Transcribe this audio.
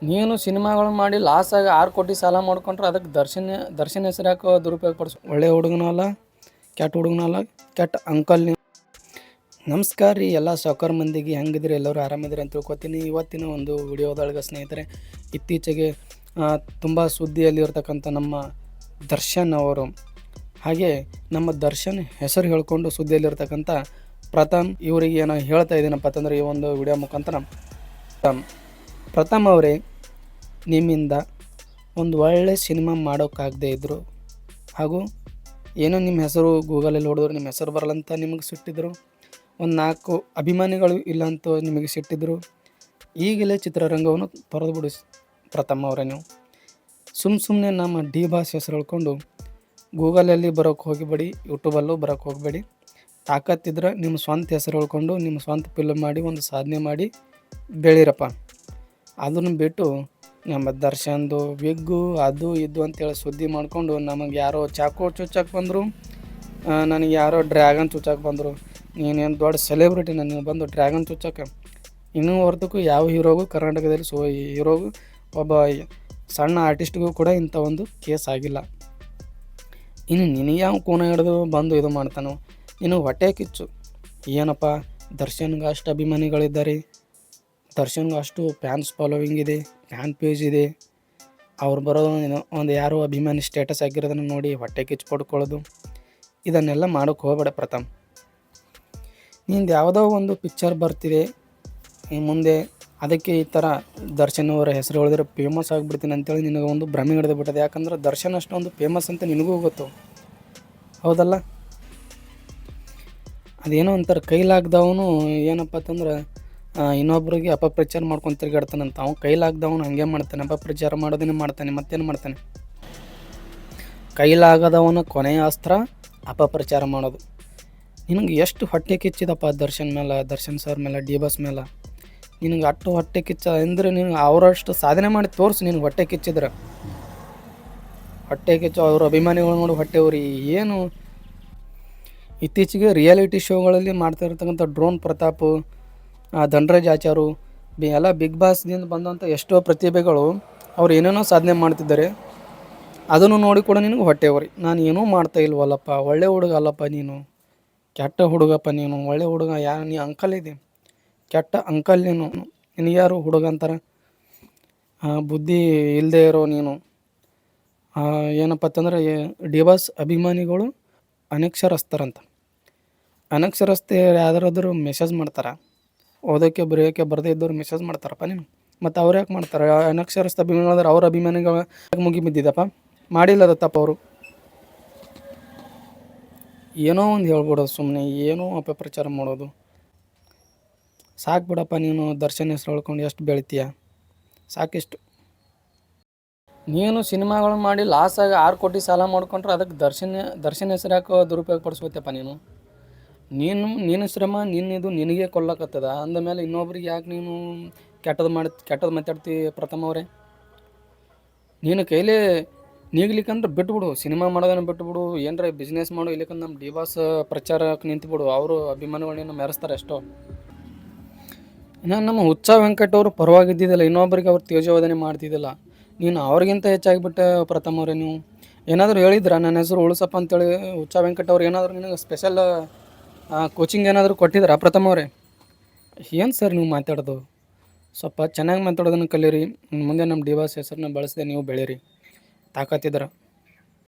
ನೀನು ಸಿನಿಮಾಗಳು ಮಾಡಿ ಲಾಸ್ ಆಗಿ 6 ಕೋಟಿ ಸಾಲ ಮಾಡ್ಕೊಂಡ್ರೆ ಅದಕ್ಕೆ ದರ್ಶನ್ ಹೆಸರು ಯಾಕೆ ದುರುಪಯೋಗ ಪಡಿಸು. ಒಳ್ಳೆ ಹುಡುಗನೂ ಅಲ್ಲ, ಕೆಟ್ಟ ಹುಡುಗನೂ ಅಲ್ಲ, ಕೆಟ್ಟ ಅಂಕಲ್ ನೀವು. ನಮಸ್ಕಾರ ರೀ ಎಲ್ಲ ಸಾವ್ಕಾರ ಮಂದಿಗೆ. ಹೆಂಗಿದ್ರಿ? ಎಲ್ಲರೂ ಆರಾಮಿದ್ರಿ ಅಂತ ತಿಳ್ಕೊತೀನಿ. ಇವತ್ತಿನ ಒಂದು ವಿಡಿಯೋದೊಳಗೆ ಸ್ನೇಹಿತರೆ, ಇತ್ತೀಚೆಗೆ ತುಂಬ ಸುದ್ದಿಯಲ್ಲಿರ್ತಕ್ಕಂಥ ನಮ್ಮ ದರ್ಶನ್ ಅವರು, ಹಾಗೆ ನಮ್ಮ ದರ್ಶನ್ ಹೆಸರು ಹೇಳ್ಕೊಂಡು ಸುದ್ದಿಯಲ್ಲಿರ್ತಕ್ಕಂಥ ಪ್ರಥಮ್ ಇವರಿಗೆ ಏನೋ ಹೇಳ್ತಾ ಇದ್ದೀನಪ್ಪ ಅಂತಂದರೆ ಈ ಒಂದು ವಿಡಿಯೋ ಮುಖಾಂತರ. ಪ್ರಥಮ್ ಅವರೇ, ನಿಮ್ಮಿಂದ ಒಂದು ಒಳ್ಳೆ ಸಿನಿಮಾ ಮಾಡೋಕ್ಕಾಗದೇ ಇದ್ದರು, ಹಾಗೂ ಏನೋ ನಿಮ್ಮ ಹೆಸರು ಗೂಗಲಲ್ಲಿ ಹೊಡೆದ್ರು ನಿಮ್ಮ ಹೆಸರು ಬರಲ್ಲಂತ ನಿಮಗೆ ಸಿಟ್ಟಿದ್ರು, ಒಂದು 4 ಅಭಿಮಾನಿಗಳು ಇಲ್ಲ ಅಂತ ನಿಮಗೆ ಸಿಟ್ಟಿದ್ರು. ಈಗಲೇ ಚಿತ್ರರಂಗವನ್ನು ತೊರೆದು ಬಿಡಿ ಪ್ರಥಮ್ ಅವರೇ. ನೀವು ಸುಮ್ಮನೆ ನಮ್ಮ ಡಿ ಬಾಸ್ ಹೆಸರು ಹೇಳ್ಕೊಂಡು ಗೂಗಲಲ್ಲಿ ಬರೋಕ್ಕೆ ಹೋಗಿಬೇಡಿ, ಯೂಟ್ಯೂಬಲ್ಲೂ ಬರೋಕ್ಕೆ ಹೋಗಬೇಡಿ. ತಾಕತ್ತಿದ್ರೆ ನಿಮ್ಮ ಸ್ವಂತ ಹೆಸರು ಹೇಳ್ಕೊಂಡು ನಿಮ್ಮ ಸ್ವಂತ ಫಿಲ್ಮ್ ಮಾಡಿ ಒಂದು ಸಾಧನೆ ಮಾಡಿ ಬೆಳೀರಪ್ಪ. ಅದನ್ನು ಬಿಟ್ಟು ನಮ್ಮ ದರ್ಶನ್ದು ವಿಗ್ಗು ಅದು ಇದು ಅಂತೇಳಿ ಸುದ್ದಿ ಮಾಡಿಕೊಂಡು ನಮಗೆ ಯಾರೋ ಚಾಕು ಚುಚ್ಚಕ್ಕೆ ಬಂದರು, ನನಗೆ ಯಾರೋ ಡ್ರ್ಯಾಗನ್ ಚುಚ್ಚಕ್ಕೆ ಬಂದರು. ನೀನೇನು ದೊಡ್ಡ ಸೆಲೆಬ್ರಿಟಿ ನನಗೆ ಬಂದು ಡ್ರ್ಯಾಗನ್ ಚುಚ್ಚಕ್ಕೆ? ಇನ್ನೂ ಹೊರತಕ್ಕೂ ಯಾವ ಹೀರೋಗೂ ಕರ್ನಾಟಕದಲ್ಲಿ ಹೀರೋಗೂ ಒಬ್ಬ ಸಣ್ಣ ಆರ್ಟಿಸ್ಟ್ಗೂ ಕೂಡ ಇಂಥ ಒಂದು ಕೇಸ್ ಆಗಿಲ್ಲ. ಇನ್ನು ನಿನಗೆ ಯಾವ ಕೋನ ಹಿಡಿದು ಬಂದು ಇದು ಮಾಡ್ತಾನೋ, ನೀನು ಹೊಟ್ಟೆ ಕಿಚ್ಚು. ಏನಪ್ಪ, ದರ್ಶನ್ಗೆ ಅಷ್ಟು ಅಭಿಮಾನಿಗಳಿದ್ದಾರೆ, ದರ್ಶನ್ಗೆ ಅಷ್ಟು ಫ್ಯಾನ್ಸ್ ಫಾಲೋವಿಂಗ್ ಇದೆ, ಫ್ಯಾನ್ ಪೇಜ್ ಇದೆ. ಅವ್ರು ಬರೋದು ಒಂದು ಯಾರೋ ಅಭಿಮಾನಿ ಸ್ಟೇಟಸ್ ಆಗಿರೋದನ್ನು ನೋಡಿ ಹೊಟ್ಟೆ ಕಿಚ್ಚು ಪಡ್ಕೊಳ್ಳೋದು, ಇದನ್ನೆಲ್ಲ ಮಾಡೋಕ್ಕೆ ಹೋಗಬೇಡ ಪ್ರಥಮ್. ನಿಂದು ಯಾವುದೋ ಒಂದು ಪಿಕ್ಚರ್ ಬರ್ತಿದೆ ಮುಂದೆ, ಅದಕ್ಕೆ ಈ ಥರ ದರ್ಶನ್ ಅವರ ಹೆಸರು ಹೇಳಿದ್ರೆ ಫೇಮಸ್ ಆಗಿಬಿಡ್ತೀನಿ ಅಂತೇಳಿ ನಿನಗೆ ಒಂದು ಭ್ರಮೆ ಹಿಡಿದು ಬಿಟ್ಟದೆ. ಯಾಕಂದ್ರೆ ದರ್ಶನ್ ಅಷ್ಟೊಂದು ಫೇಮಸ್ ಅಂತ ನಿನಗೂ ಗೊತ್ತು, ಹೌದಲ್ಲ? ಅದೇನೋ ಅಂತಾರೆ, ಕೈಲಾಗ್ದವನು ಏನಪ್ಪ ಅಂತಂದ್ರೆ ಇನ್ನೊಬ್ರಿಗೆ ಅಪಪ್ರಚಾರ ಮಾಡ್ಕೊಂಡು ತಿರುಗಾಡ್ತಾನಂತ. ಅವ್ನು ಕೈಲಾಗ್ದವನು ಹಾಗೆ ಮಾಡ್ತಾನೆ, ಅಪಪ್ರಚಾರ ಮಾಡೋದನ್ನೇ ಮಾಡ್ತಾನೆ, ಮತ್ತೇನು ಮಾಡ್ತಾನೆ? ಕೈಲಾಗದವನ ಕೊನೆಯ ಅಸ್ತ್ರ ಅಪಪ್ರಚಾರ ಮಾಡೋದು. ನಿನಗೆ ಎಷ್ಟು ಹೊಟ್ಟೆ ಕಿಚ್ಚಿದಪ್ಪ ದರ್ಶನ್ ಮೇಲೆ, ದರ್ಶನ್ ಸರ್ ಮೇಲೆ, ಡಿ ಬಾಸ್ ಮೇಲೆ. ನಿನಗೆ ಅಷ್ಟು ಹೊಟ್ಟೆ ಕಿಚ್ಚ ಅಂದರೆ ನೀನು ಅವರಷ್ಟು ಸಾಧನೆ ಮಾಡಿ ತೋರಿಸು. ನಿನಗೆ ಹೊಟ್ಟೆ ಕಿಚ್ಚಿದ್ರೆ ಹೊಟ್ಟೆ ಕಿಚ್ಚು ಅವ್ರ ಅಭಿಮಾನಿಗಳು ನೋಡಿ ಹೊಟ್ಟೆ ಅವ್ರಿ. ಏನು ಇತ್ತೀಚೆಗೆ ರಿಯಾಲಿಟಿ ಶೋಗಳಲ್ಲಿ ಮಾಡ್ತಾ ಇರ್ತಕ್ಕಂಥ ಡ್ರೋನ್ ಪ್ರತಾಪ್, ಧನರಾಜ್ ಆಚಾರು ಎಲ್ಲ ಬಿಗ್ ಬಾಸ್ದಿಂದ ಬಂದಂಥ ಎಷ್ಟೋ ಪ್ರತಿಭೆಗಳು ಅವ್ರು ಏನೇನೋ ಸಾಧನೆ ಮಾಡ್ತಿದ್ದಾರೆ. ಅದನ್ನು ನೋಡಿ ಕೂಡ ನಿನಗೆ ಹೊಟ್ಟೆ ಅವ್ರಿ. ನಾನು ಏನೂ ಮಾಡ್ತಾ ಇಲ್ವಲ್ಲಪ್ಪ, ಒಳ್ಳೆ ಹುಡುಗ ಅಲ್ಲಪ್ಪ ನೀನು, ಕೆಟ್ಟ ಹುಡುಗಪ್ಪ ನೀನು. ಒಳ್ಳೆ ಹುಡುಗ ನೀ ಅಂಕಲ್ ಇದೆ, ಕೆಟ್ಟ ಅಂಕಲ್ ನೀನು. ನಿನಗ್ಯಾರು ಹುಡುಗ ಅಂತಾರೆ? ಬುದ್ಧಿ ಇಲ್ಲದೆ ಇರೋ ನೀನು. ಏನಪ್ಪ ಅಂತಂದ್ರೆ ಡಿ ಬಾಸ್ ಅಭಿಮಾನಿಗಳು ಅನಕ್ಷರಸ್ಥರಂತ. ಅನಕ್ಷರಸ್ಥ ಯಾವ್ದಾರಾದ್ರೂ ಮೆಸೇಜ್ ಮಾಡ್ತಾರೆ? ಓದೋಕ್ಕೆ ಬರೆಯೋಕ್ಕೆ ಬರದೇ ಇದ್ದವ್ರು ಮೆಸೇಜ್ ಮಾಡ್ತಾರಪ್ಪ ನೀನು. ಮತ್ತು ಅವ್ರು ಯಾಕೆ ಮಾಡ್ತಾರೆ? ಅನಕ್ಷರಸ್ಥ ಅಭಿಮಾನಿಗಳಾದ್ರೆ ಅವ್ರ ಅಭಿಮಾನಿಗಳ ಮುಗಿ ಬಿದ್ದಿದ್ದಪ್ಪ, ಮಾಡಿಲ್ಲದ ತಪ್ಪ ಅವರು. ಏನೋ ಒಂದು ಹೇಳ್ಬಿಡೋದು ಸುಮ್ಮನೆ, ಏನೋ ಅಪಪ್ರಚಾರ ಮಾಡೋದು. ಸಾಕು ಬಿಡಪ್ಪ, ನೀನು ದರ್ಶನ್ ಹೆಸರು ಹೇಳ್ಕೊಂಡು ಎಷ್ಟು ಬೆಳಿತೀಯ, ಸಾಕಿಷ್ಟು. ನೀನು ಸಿನಿಮಾಗಳು ಮಾಡಿ ಲಾಸ್ ಆಗಿ 6 ಕೋಟಿ ಸಾಲ ಮಾಡ್ಕೊಂಡ್ರೆ ಅದಕ್ಕೆ ದರ್ಶನ್ ಹೆಸರು ಯಾಕೆ ದುರುಪಯೋಗ ಪಡಿಸ್ಕೋತಪ್ಪ ನೀನು? ನೀನು ಶ್ರಮ ನಿನ್ನಿದು ನಿನಗೆ ಕೊಲ್ಲಕತ್ತದ ಅಂದಮೇಲೆ ಇನ್ನೊಬ್ರಿಗೆ ಯಾಕೆ ನೀನು ಕೆಟ್ಟದ್ದು ಮಾತಾಡ್ತಿ ಪ್ರಥಮ್ ಅವರೇ? ನೀನು ಕೈಲೇ ನೀಗ್ಲಿಕ್ಕಂದ್ರೆ ಬಿಟ್ಬಿಡು, ಸಿನಿಮಾ ಮಾಡೋದನ್ನು ಬಿಟ್ಬಿಡು, ಏನರ ಬಿಸ್ನೆಸ್ ಮಾಡು. ಇಲ್ಲಿಕಂದ್ರೆ ನಮ್ಮ ಡಿ ಬಾಸ್ ಪ್ರಚಾರಕ್ಕೆ ನಿಂತುಬಿಡು, ಅವರು ಅಭಿಮಾನಿಗಳೇನು ಮೆರೆಸ್ತಾರೆ ಅಷ್ಟೋ. ನಮ್ಮ ಹುಚ್ಚ ವೆಂಕಟ್ ಅವರು ಪರವಾಗಿದ್ದಿದ್ದಿಲ್ಲ, ಇನ್ನೊಬ್ಬರಿಗೆ ಅವ್ರು ತೇಜೋವಧನೆ ಮಾಡ್ತಿದ್ದಿಲ್ಲ. ನೀನು ಅವ್ರಿಗಿಂತ ಹೆಚ್ಚಾಗಿಬಿಟ್ಟೆ ಪ್ರಥಮ್ ಅವರೇ. ನೀವು ಏನಾದರೂ ಹೇಳಿದ್ರಾ ನನ್ನ ಹೆಸರು ಉಳಿಸಪ್ಪ ಅಂತೇಳಿ? ಹುಚ್ಚ ವೆಂಕಟ್ ಅವ್ರು ಏನಾದರೂ ನಿನಗೆ ಸ್ಪೆಷಲ್ ಕೋಚಿಂಗ್ ಏನಾದರೂ ಕೊಟ್ಟಿದ್ದೀರಾ ಪ್ರಥಮ್ ಅವರೇ? ಏನು ಸರ್ ನೀವು ಮಾತಾಡೋದು? ಸ್ವಲ್ಪ ಚೆನ್ನಾಗಿ ಮಾತಾಡೋದನ್ನು ಕಲೀರಿ. ಮುಂದೆ ನಮ್ಮ ಡಿ ಬಾಸ್ ಹೆಸರನ್ನ ಬಳಸದೆ ನೀವು ಬೆಳೀರಿ ತಾಕತ್ತಿದ್ರೆ.